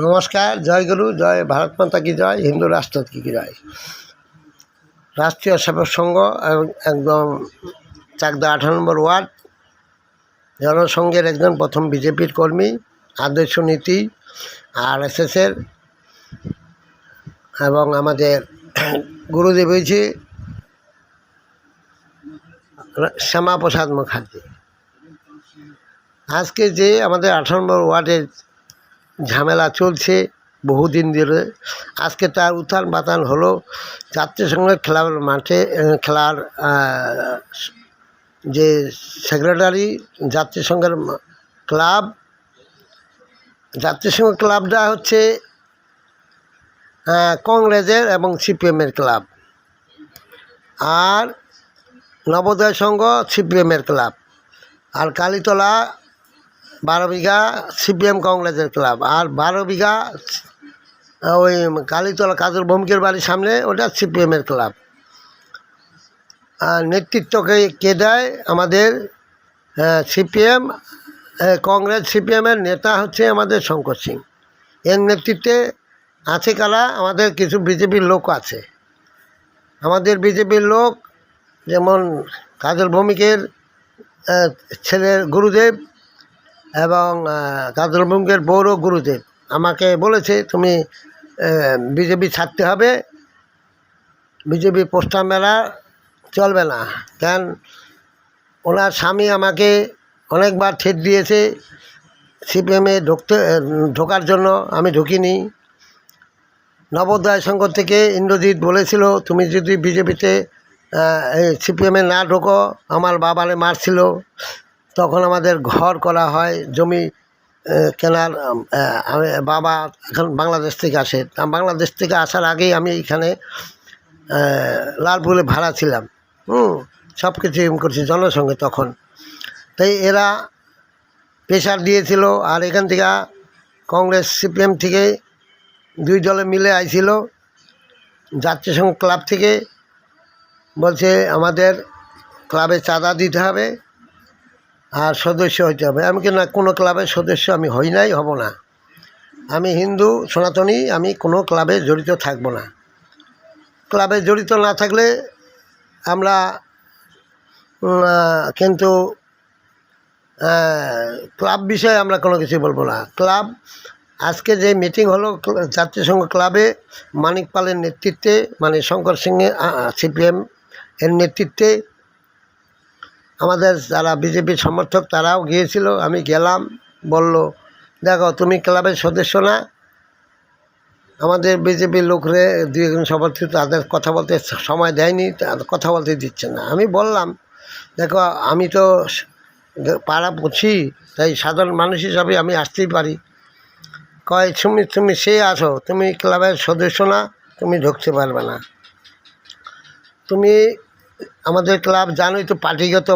নমস্কার, জয় গুরু, জয় ভারত মাতা কি জয়, হিন্দু রাষ্ট্র কি জয়। রাষ্ট্রীয় সেবক সংঘ একদম চাকদা 18 নম্বর ওয়ার্ড, জনসংঘের একজন প্রথম বিজেপির কর্মী, আদর্শ নীতি RSSের এবং আমাদের গুরুদেব হয়েছে শ্যামাপ্রসাদ মুখার্জি। আজকে যে আমাদের 18 নম্বর ওয়ার্ডের ঝামেলা চলছে বহুদিন ধরে, আজকে তার উত্থান পাতান হলো। যাত্রী সংঘের খেলার মাঠে খেলার যে সেক্রেটারি যাত্রী সংঘের ক্লাব, যাত্রী সংঘ ক্লাবটা হচ্ছে কংগ্রেসের এবং CPM-এর ক্লাব, আর নবোদয় সংঘ CPM-এর ক্লাব, আর কালীতলা 12 বিঘা CPM কংগ্রেসের ক্লাব, আর 12 বিঘা ওই কালীতলা কাজল ভৌমিকের বাড়ির সামনে ওটা CPM-এর ক্লাব। আর নেতৃত্বকে কে দেয়? আমাদের CPM কংগ্রেস CPM-এর নেতা হচ্ছে আমাদের শঙ্কর সিং। এর নেতৃত্বে আছে কারা? আমাদের কিছু বিজেপির লোক আছে। আমাদের বিজেপির লোক যেমন কাজল ভৌমিকের ছেলের গুরুদেব এবং কাজল ভৌমিকের বৌর গুরুদেব আমাকে বলেছে, তুমি বিজেপি ছাড়তে হবে, বিজেপি পোস্টার মেলা চলবে না। কেন? ওনার স্বামী আমাকে অনেকবার ঠেট দিয়েছে CPM-এ ঢোকার জন্য, আমি ঢুকিনি। নবোদয় সংঘ থেকে ইন্দ্রজিৎ বলেছিল, তুমি যদি বিজেপিতে CPM-এ না ঢোকো, আমার বাবারে মারছিল। তখন আমাদের ঘর করা হয়, জমি কেনার। বাবা এখন বাংলাদেশ থেকে আসে, বাংলাদেশ থেকে আসার আগেই আমি এখানে লালপুরে ভাড়া ছিলাম। সব কিছু করছি জনসংঘে তখন। তাই এরা প্রেশার দিয়েছিল, আর এখান থেকে কংগ্রেস CPM থেকে দুই দলে মিলে আইছিল। যাত্রী সংঘ ক্লাব থেকে বলছে আমাদের ক্লাবে চাঁদা দিতে হবে আর সদস্য হইতে হবে। আমি কি না, কোনো ক্লাবের সদস্য আমি হই নাই, হব না। আমি হিন্দু সনাতনী, আমি কোনো ক্লাবে জড়িত থাকব না। ক্লাবে জড়িত না থাকলে আমরা কিন্তু ক্লাব বিষয়ে আমরা কোনো কিছু বলবো না। ক্লাব আজকে যে মিটিং হলো যাত্রী সংঘ ক্লাবে, মানিক পালের নেতৃত্বে, মানে শঙ্কর সিংয়ের CPM এর নেতৃত্বে, আমাদের যারা বিজেপির সমর্থক তারাও গিয়েছিল। আমি গেলাম, বলল দেখো তুমি ক্লাবের সদস্য না। আমাদের বিজেপির লোকরে দুই একজন সমর্থিত তাদের কথা বলতে সময় দেয়নি, কথা বলতে দিচ্ছে না। আমি বললাম দেখো আমি তো পাড়া পুছি, তাই সাধারণ মানুষ হিসাবে আমি আসতেই পারি। কয় তুমি সে আসো, তুমি ক্লাবের সদস্য না, তুমি ঢুকতে পারবে না। তুমি আমাদের ক্লাব জানোই তো, পার্টিগত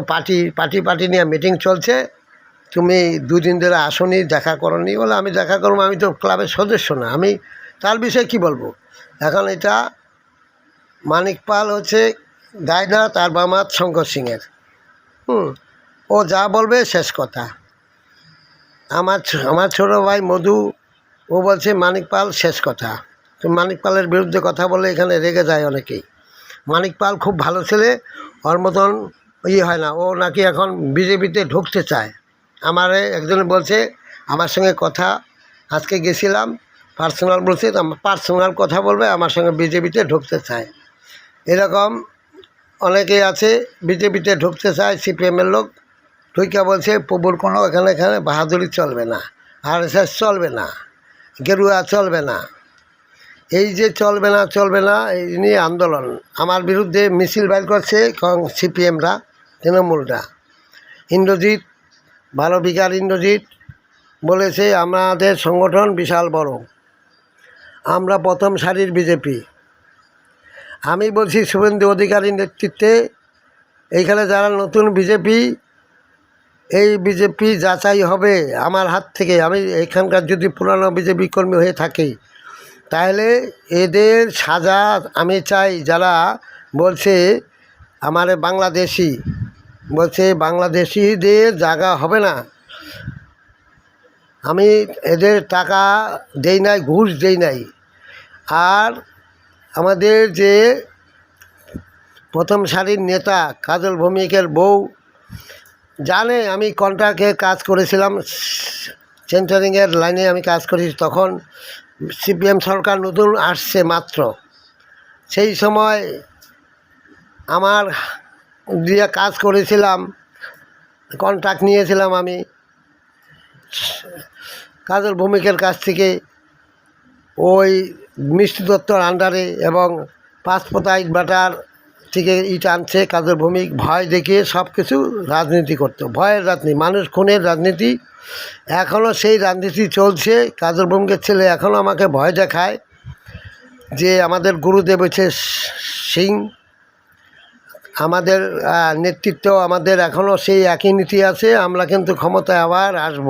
পার্টি নিয়ে মিটিং চলছে, তুমি দুদিন ধরে আসনি, দেখা করনি। বলে আমি দেখা করবো, আমি তো ক্লাবের সদস্য না, আমি তার বিষয়ে কি বলবো। এখন এটা মানিক পাল হচ্ছে গায়না, তার বাবা শঙ্কর সিংয়ের। ও যা বলবে শেষ কথা। আমার ছোটো ভাই মধু, ও বলছে মানিক পাল শেষ কথা। তো মানিক পালের বিরুদ্ধে কথা বলে এখানে রেগে যায় অনেকেই। মানিক পাল খুব ভালো ছেলে, ওর মতন হয় না। ও নাকি এখন বিজেপিতে ঢুকতে চায়। আমারে একজন বলছে, আমার সঙ্গে কথা, আজকে গেছিলাম, পার্সোনাল বলছে, পার্সোনাল কথা বলবে, আমার সঙ্গে বিজেপিতে ঢুকতে চায়। এরকম অনেকেই আছে বিজেপিতে ঢুকতে চায়, CPM-এর লোক ঢুকা বলছে প্রভুর কোনো এখানে বাহাদুরি চলবে না, RSS চলবে না, গেরুয়া চলবে না। এই যে চলবে না এই নিয়ে আন্দোলন, আমার বিরুদ্ধে মিছিল বের করছে CPM-রা, তৃণমূলরা। ইন্দ্রজিৎ 12 বিঘার ইন্দ্রজিৎ বলেছে আমাদের সংগঠন বিশাল বড়, আমরা প্রথম সারির বিজেপি। আমি বলছি শুভেন্দু অধিকারীর নেতৃত্বে এইখানে যারা নতুন বিজেপি, এই বিজেপি যাচাই হবে আমার হাত থেকে। আমি এখানকার যদি পুরানো বিজেপি কর্মী হয়ে থাকি, তাহলে এদের সাজা আমি চাই। যারা বলছে আমারে বাংলাদেশি, বলছে বাংলাদেশিদের জায়গা হবে না, আমি এদের টাকা দেই নাই, ঘুষ দেই নাই। আর আমাদের যে প্রথম সারির নেতা কাজল ভৌমিকের বউ জানে আমি কন্ট্রাক্টে কাজ করেছিলাম, সেন্টারিংয়ের লাইনে আমি কাজ করেছি। তখন সিপিএম সরকার নতুন আসছে মাত্র, সেই সময় আমার দিয়ে কাজ করেছিলাম, কন্ট্রাক্ট নিয়েছিলাম আমি কাজল ভৌমিকের কাছ থেকে ওই মিষ্টি দত্তর আন্ডারে, এবং পাঁচপোতা ইট ভাটার থেকে ইট আনছে কাজল ভৌমিক। ভয় দেখিয়ে সব কিছু রাজনীতি করতো, ভয়ের রাজনীতি, মানুষ খুনের রাজনীতি। এখনও সেই রাজনীতি চলছে। কাজল ভৌমিকের ছেলে এখনও আমাকে ভয় দেখায় যে আমাদের গুরুদেব হচ্ছে সিং, আমাদের নেতৃত্ব, আমাদের এখনও সেই একই নীতি আছে, আমরা কিন্তু ক্ষমতায় আবার আসব,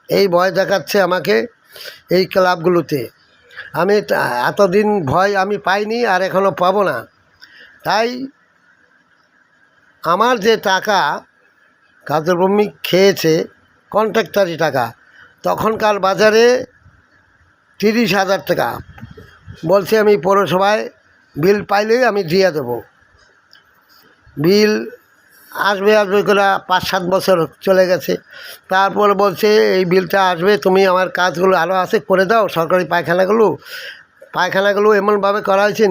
এই ভয় দেখাচ্ছে আমাকে এই ক্লাবগুলোতে। আমি এতদিন ভয় আমি পাইনি, আর এখনও পাবো না। তাই আমার যে টাকা কাজল ভৌমিক খেয়েছে কন্ট্রাক্টারি টাকা, তখনকার বাজারে 30,000 টাকা বলছে। আমি পৌরসভায় বিল পাইলেই আমি দিয়ে দেবো। বিল আসবে করে 5-7 বছর চলে গেছে। তারপর বলছে এই বিলটা আসবে, তুমি আমার কাজগুলো আরও আছে করে দাও। সরকারি পায়খানাগুলো এমনভাবে করা হয়েছে,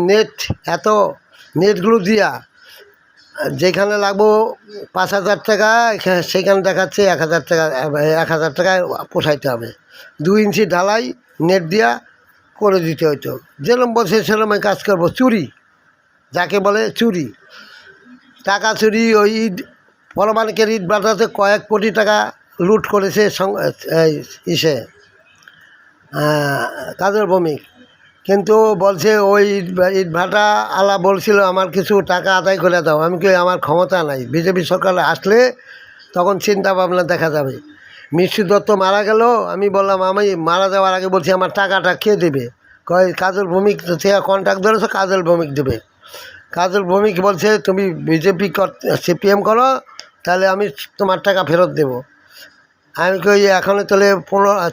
নেটগুলো দিয়া যেখানে লাগবো 5,000 টাকা, সেখানে দেখাচ্ছে 1,000 টাকা, 1,000 টাকায় পোষাইতে হবে। 2 ইঞ্চি ঢালাই নেট দিয়া করে দিতে হইতো। যেরকম বলছে সেরকম কাজ করবো। চুরি, যাকে বলে চুরি, টাকা চুরি। ওই ইট পরমাণিকের ইট ভাটাতে কয়েক কোটি টাকা লুট করেছে কাজল ভৌমিক। কিন্তু বলছে ওই ইট ভাটা আলা বলছিল আমার কিছু টাকা আদায় করে দাও। আমি কি, আমার ক্ষমতা নাই, বিজেপি সরকার আসলে তখন চিন্তা ভাবনা দেখা যাবে। মিষ্টি দত্ত মারা গেল, আমি বললাম আমি মারা যাওয়ার আগে বলছি আমার টাকাটা কে দেবে? কয় কাজল ভৌমিক থেকে কন্ট্রাক্ট ধরেছো, কাজল ভৌমিক দেবে। কাজল ভৌমিক বলছে তুমি বিজেপি সিপিএম করো, তাহলে আমি তোমার টাকা ফেরত দেব। আমি কই এখনও তাহলে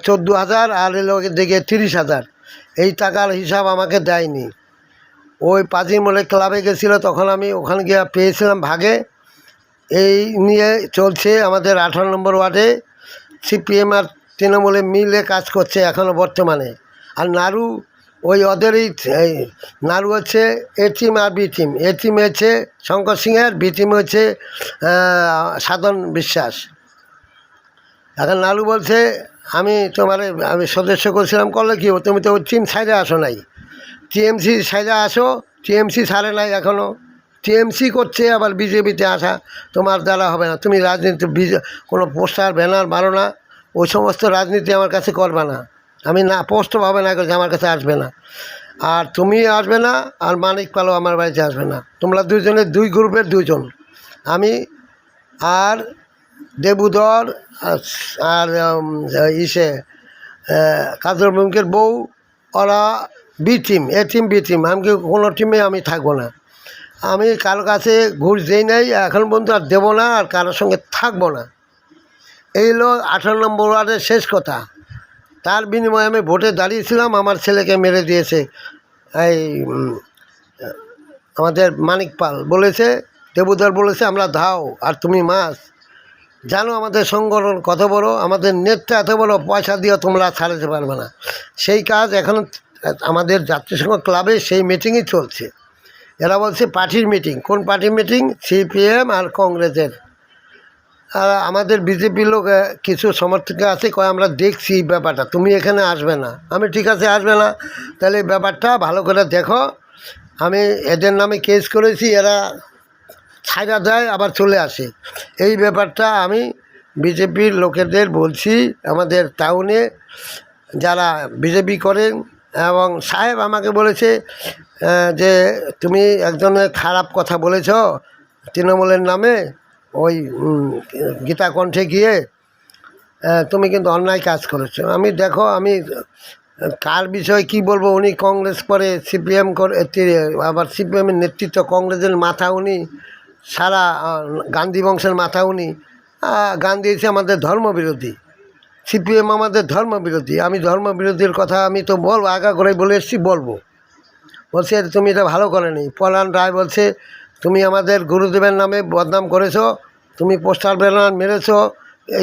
14,000 আর এলো দিকে 30,000, এই টাকার হিসাব আমাকে দেয়নি। ওই পাজিমলে ক্লাবে গেছিলো, তখন আমি ওখানে গিয়ে পেয়েছিলাম ভাগে। এই নিয়ে চলছে আমাদের 18 নম্বর ওয়ার্ডে। সিপিএম আর তৃণমূলে মিলে কাজ করছে এখনও বর্তমানে। আর নাড়ু ওই ওদেরই, নাড়ু হচ্ছে এ টিম আর বি টিম। এ টিম হচ্ছে শঙ্কর সিংয়ের, বি টিম হচ্ছে সাধন বিশ্বাস। এখন নাড়ু বলছে আমি সদস্য করছিলাম, করলে কী, তুমি তো ওই টিম সাইডে আসো নাই, টিএমসি সাইডে আসো। টিএমসি ছাড়ে নাই এখনও, টিএমসি করছে আবার বিজেপিতে আসা। তোমার দ্বারা হবে না, তুমি রাজনীতি কোনো পোস্টার ব্যানার মারো না, ওই সমস্ত রাজনীতি আমার কাছে করবে না। আমি না পোস্টও ভাবে না করছি, আমার কাছে আসবে না। আর তুমি আসবে না, আর মানিক পালও আমার বাড়িতে আসবে না। তোমরা দুজনের 2 গ্রুপের 2 জন, আমি আর দেবুদর আর কাজল ভৌমিকের বউ, ওরা বি টিম, এ টিম বি টিম। আমি কোনো টিমে আমি থাকবো না। আমি কারো কাছে ঘুষ দিই নাই, এখন পর্যন্ত আর দেবো না, আর কারোর সঙ্গে থাকবো না। এই হলো 18 নম্বর ওয়ার্ডের শেষ কথা। তার বিনিময়ে আমি ভোটে দাঁড়িয়েছিলাম, আমার ছেলেকে মেরে দিয়েছে। এই আমাদের মানিক পাল বলেছে, দেবুদার বলেছে আমরা ধাও আর তুমি মাছ। জানো আমাদের সংগঠন কত বড়, আমাদের নেটটা এত বড়, পয়সা দিয়ে তোমরা ছাড়াতে পারবে না। সেই কাজ এখন আমাদের যাত্রীসংঘ ক্লাবে সেই মিটিংই চলছে। এরা বলছে পার্টির মিটিং। কোন পার্টির মিটিং? সিপিএম আর কংগ্রেসের। আর আমাদের বিজেপির লোক কিছু সমর্থক আছে, কয় আমরা দেখছি ব্যাপারটা, তুমি এখানে আসবে না। আমি ঠিক আছে আসবে না, তাহলে ব্যাপারটা ভালো করে দেখো। আমি এদের নামে কেস করেছি, এরা ছাইরা দেয় আবার চলে আসে। এই ব্যাপারটা আমি বিজেপির লোকেদের বলছি, আমাদের টাউনে যারা বিজেপি করেন। এবং সাহেব আমাকে বলেছে যে তুমি একজনের খারাপ কথা বলেছ তৃণমূলের নামে, ওই গীতা কণ্ঠে গিয়ে তুমি কিন্তু অন্যায় কাজ করেছো। আমি দেখো, আমি কার বিষয়ে কি বলবো, উনি কংগ্রেস করে, সিপিএম করে, আবার সিপিএমের নেতৃত্ব, কংগ্রেসের মাথা উনি, সারা গান্ধী বংশের মাথা উনি। গান্ধী হচ্ছে আমাদের ধর্মবিরোধী, সিপিএম আমাদের ধর্মবিরোধী। আমি ধর্মবিরোধীর কথা আমি তো বলবো, আগা করে বলে এসেছি, বলবো। বলছে তুমি এটা ভালো করেনি। পলান রায় বলছে তুমি আমাদের গুরুদেবের নামে বদনাম করেছো, তুমি পোস্টার ব্যানার মেরেছো,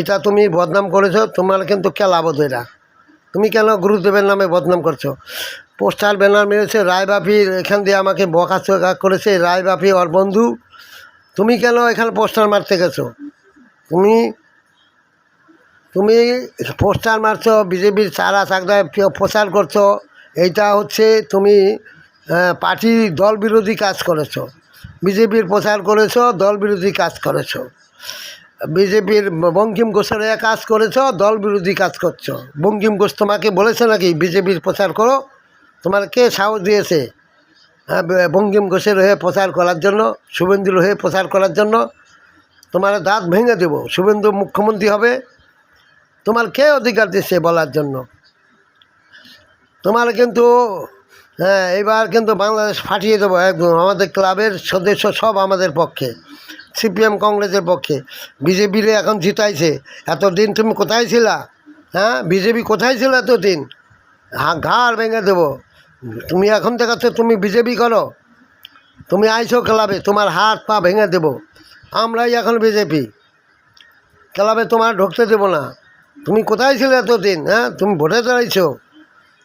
এটা তুমি বদনাম করেছো, তোমার কিন্তু কেলাবো এটা। তুমি কেন গুরুদেবের নামে বদনাম করছো? পোস্টার ব্যানার মেরেছে রায়বাপি, এখান দিয়ে আমাকে বকাচকা করেছে রায়বাপি ওর বন্ধু। তুমি কেন এখানে পোস্টার মারতে গেছো? তুমি তুমি পোস্টার মারছো, বিজেপির চারা চাকদায় প্রচার করছো, এইটা হচ্ছে তুমি পার্টি দল বিরোধী কাজ করেছো। বিজেপির প্রচার করেছো, দল বিরোধী কাজ করেছো। বিজেপির বঙ্কিম ঘোষের কাজ করেছো, দল বিরোধী কাজ করছো। বঙ্কিম ঘোষ তোমাকে বলেছে নাকি বিজেপির প্রচার করো? তোমার কে সাহস দিয়েছে বঙ্কিম ঘোষের হয়ে প্রচার করার জন্য, শুভেন্দুর হয়ে প্রচার করার জন্য? তোমার দাঁত ভেঙে দেবো। শুভেন্দু মুখ্যমন্ত্রী হবে, তোমার কে অধিকার দিচ্ছে বলার জন্য? তোমার কিন্তু এবার কিন্তু বাংলাদেশ ফাটিয়ে দেবো একদম। আমাদের ক্লাবের সদস্য সব আমাদের পক্ষে, সিপিএম কংগ্রেসের পক্ষে। বিজেপির এখন জিতাইছে। এতদিন তুমি কোথায় ছিলা? বিজেপি কোথায় ছিল এতদিন? ঘাড় ভেঙে দেবো। তুমি এখন দেখাচ্ছ তুমি বিজেপি করো, তুমি আইছো ক্লাবে, তোমার হাত পা ভেঙে দেবো। আমরাই এখন বিজেপি, ক্লাবে তোমার ঢুকতে দেবো না। তুমি কোথায় ছিলে এতদিন? তুমি ভোটে দাঁড়াইছো,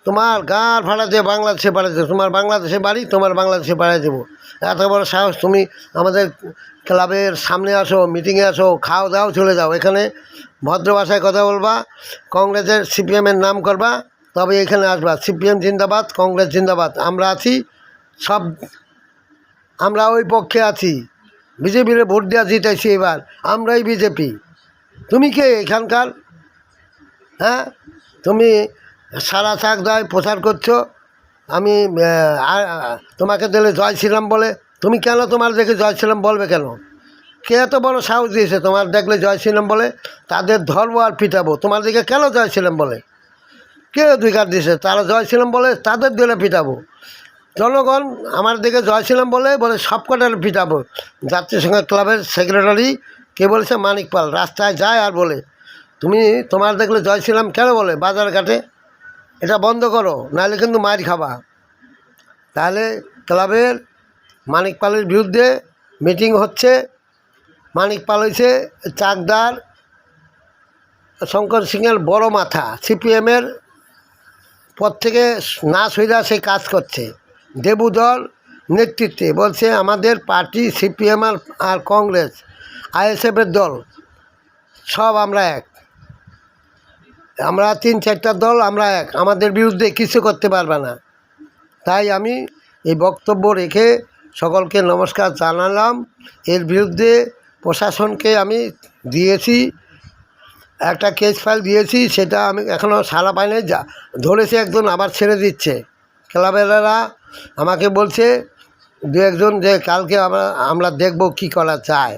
তোমার গাঁর ফাটাতে বাংলাদেশে পাঠাতে, তোমার বাংলাদেশে বাড়ি, তোমার বাংলাদেশে পাঠিয়ে দেবো। এত বড় সাহস! তুমি আমাদের ক্লাবের সামনে আসো, মিটিংয়ে আসো, খাও দাও, চলে যাও। এখানে ভদ্র ভাষায় কথা বলবা, কংগ্রেসের সিপিএমের নাম করবা, তবে এখানে আসবা। সিপিএম জিন্দাবাদ, কংগ্রেস জিন্দাবাদ, আমরা আছি সব, আমরা ওই পক্ষে আছি। বিজেপির ভোট দেওয়া জিতাইছি এবার, আমরাই বিজেপি। তুমি কে এখানকার? তুমি সারা চাকদায় প্রচার করছো। আমি তোমাকে দিলে জয় শ্রীরাম বলে, তুমি কেন তোমার দেখে জয় শ্রীরাম বলবে কেন? কে এত বড় সাহস দিয়েছে তোমার দেখলে জয় শ্রীরাম বলে? তাদের ধর্ম আর পিটাবো, তোমার দিকে কেন জয় শ্রীরাম বলে? কে অধিকার দিয়েছে তারা জয় শ্রীরাম বলে? তাদের দিলে পিটাবো। জনগণ আমার দিকে জয় শ্রীরাম বলে সব কটার পিটাবো। যাত্রী সংঘ ক্লাবের সেক্রেটারি কে বলেছে? মানিক পাল রাস্তায় যায় আর বলে তুমি তোমার দেখলে জয় শ্রীরাম কেন বলে বাজার ঘাটে? এটা বন্ধ করো, নাহলে কিন্তু মার খাবা। তাহলে ক্লাবের মানিক পালের বিরুদ্ধে মিটিং হচ্ছে। মানিক পাল হয়েছে চাকদার শঙ্কর সিংয়ের বড় মাথা, সিপিএমের পর থেকে না সইরা সে কাজ করছে দেবুদল নেতৃত্বে। বলছে আমাদের পার্টি সিপিএম আর কংগ্রেস আইএসএফের দল সব আমরা এক, আমরা 3-4টা দল আমরা এক, আমাদের বিরুদ্ধে কিছু করতে পারবে না। তাই আমি এই বক্তব্য রেখে সকলকে নমস্কার জানালাম। এর বিরুদ্ধে প্রশাসনকে আমি দিয়েছি, একটা কেস ফাইল দিয়েছি, সেটা আমি এখনও সাড়া পাইনি। ধরেছে একজন, আবার ছেড়ে দিচ্ছে। ক্লাবেরা আমাকে বলছে 2-1জন যে কালকে আমরা দেখব কি করা যায়,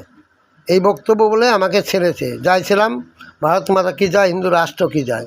এই বক্তব্য বলে আমাকে ছেড়েছে। যাইছিলাম ভারত মাতা কি যায়, হিন্দু রাষ্ট্র কি যায়।